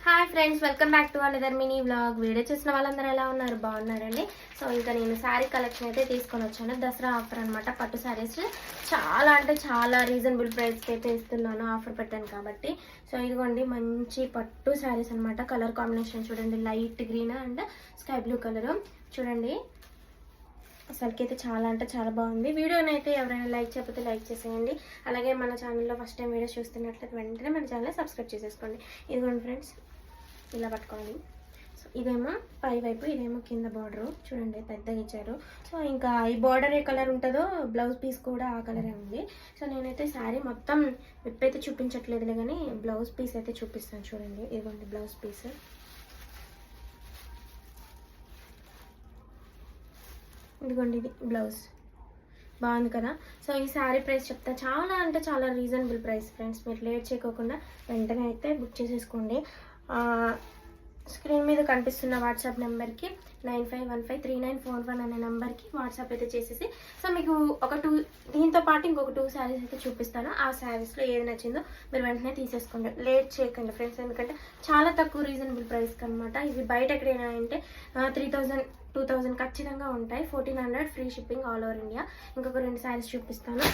Hi friends, welcome back to another mini vlog. Video చూసిన వాళ్ళందరూ ఎలా ఉన్నారు? బాగున్నారండి. సో ఇంకా నేను శారీ కలెక్షన్ అయితే తీసుకొని వచ్చాను. దసరా ఆఫర్ అనమాట. పట్టు శారీస్ చాలా అంటే చాలా రీజనబుల్ ప్రైస్కి అయితే ఇస్తున్నాను. ఆఫర్ పెట్టాను కాబట్టి. సో ఇదిగోండి మంచి పట్టు శారీస్ అనమాట. కలర్ కాంబినేషన్ చూడండి, light green and sky blue colour. చూడండి అసలుకైతే చాలా అంటే చాలా బాగుంది. వీడియోని అయితే ఎవరైనా లైక్ చేయకపోతే లైక్ చేసేయండి. అలాగే మన ఛానల్లో ఫస్ట్ టైం వీడియో చూస్తున్నట్లయితే వెంటనే మన ఛానల్ సబ్స్క్రైబ్ చేసేసుకోండి. ఇదిగోండి ఫ్రెండ్స్, ఇలా పట్టుకోవాలి. సో ఇదేమో పై వైపు, ఇదేమో కింద బార్డరు. చూడండి పెద్దగా ఇచ్చారు. సో ఇంకా ఈ బార్డర్ ఏ కలర్ ఉంటుందో బ్లౌజ్ పీస్ కూడా ఆ కలరే ఉంది. సో నేనైతే శారీ మొత్తం విప్ అయితే చూపించట్లేదులే, కానీ బ్లౌజ్ పీస్ అయితే చూపిస్తాను. చూడండి ఇదిగోండి బ్లౌజ్ పీస్. ఇదిగోండి ఇది బ్లౌజ్. బాగుంది కదా. సో ఈ శారీ ప్రైస్ చెప్తా. చాలా అంటే చాలా రీజనబుల్ ప్రైస్ ఫ్రెండ్స్. మీరు లేట్ చేయకోకుండా వెంటనే అయితే బుక్ చేసేసుకోండి. స్క్రీన్ మీద కనిపిస్తున్న వాట్సాప్ నెంబర్కి 95153941 అనే నెంబర్కి వాట్సాప్ అయితే చేసేసి, సో మీకు దీంతో పాటు ఇంకొక 2 శారీస్ అయితే చూపిస్తాను. ఆ శారీస్లో ఏది నచ్చిందో మీరు వెంటనే తీసేసుకోండి. లేట్ చేయకండి ఫ్రెండ్స్, ఎందుకంటే చాలా తక్కువ రీజనబుల్ ప్రైస్కి అనమాట. ఇవి బయట ఎక్కడైనా అంటే 3000 2000 ఖచ్చితంగా ఉంటాయి. 1400 free shipping all over India. ఇంకొక 2 శారీస్ చూపిస్తాను.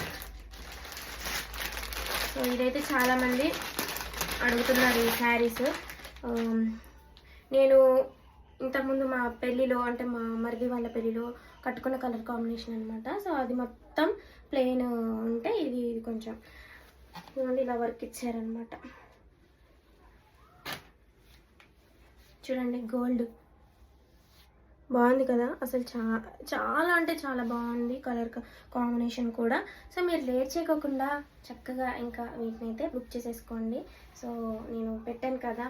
సో ఇదైతే చాలామంది అడుగుతున్నారు ఈ శారీస్. నేను ఇంతకుముందు మా పెళ్ళిలో అంటే మా మరిది వాళ్ళ పెళ్ళిలో కట్టుకున్న కలర్ కాంబినేషన్ అనమాట. సో అది మొత్తం ప్లెయిన్ ఉంటే ఇది కొంచెం ఇలా వర్క్ ఇచ్చారనమాట. చూడండి గోల్డ్ బాగుంది కదా. అసలు చాలా అంటే చాలా బాగుంది కలర్ కాంబినేషన్ కూడా. సో మీరు లేట్ చేయకోకుండా చక్కగా ఇంకా వీటిని అయితే బుక్ చేసేసుకోండి. సో నేను పెట్టాను కదా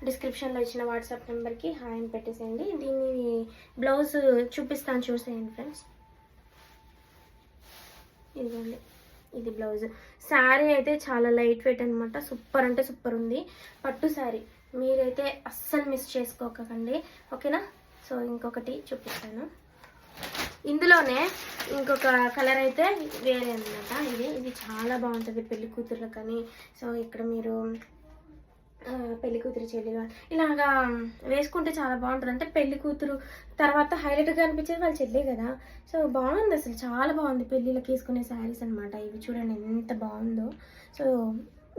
డిస్క్రిప్షన్లో ఇచ్చిన వాట్సాప్ నెంబర్కి హాయ్ అని పెట్టేసేయండి. దీన్ని బ్లౌజ్ చూపిస్తాను, చూసేయండి ఫ్రెండ్స్. ఇదిగోండి ఇది బ్లౌజ్. శారీ అయితే చాలా లైట్ వెయిట్ అనమాట. సూపర్ అంటే సూపర్ ఉంది. పట్టు శారీ మీరైతే అస్సలు మిస్ చేసుకోకండి, ఓకేనా. సో ఇంకొకటి చూపిస్తాను. ఇందులోనే ఇంకొక కలర్ అయితే వేరే అనమాట. ఇది చాలా బాగుంటుంది పెళ్లి కూతుర్లకు కానీ. సో ఇక్కడ మీరు పెళ్లి కూతురు చెల్లిగా ఇలాగా వేసుకుంటే చాలా బాగుంటుంది. అంటే పెళ్లి కూతురు తర్వాత హైలైట్గా అనిపించేది వాళ్ళ చెల్లి కదా. సో బాగుంది, అసలు చాలా బాగుంది. పెళ్ళిళ్ళకి వేసుకునే శారీస్ అనమాట ఇవి. చూడండి ఎంత బాగుందో. సో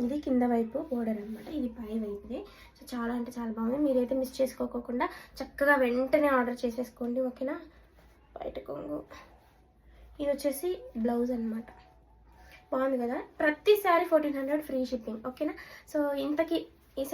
ఇది కింద వైపు బోర్డర్ అనమాట, ఇది పై వైపుది. సో చాలా అంటే చాలా బాగుంది. మీరైతే మిస్ చేసుకోకుండా చక్కగా వెంటనే ఆర్డర్ చేసేసుకోండి, ఓకేనా. బయట కొంగు. ఇది వచ్చేసి బ్లౌజ్ అనమాట. బాగుంది కదా. ప్రతి శారీ 1400 ఫ్రీ షిప్పింగ్, ఓకేనా. సో ఇంతకీ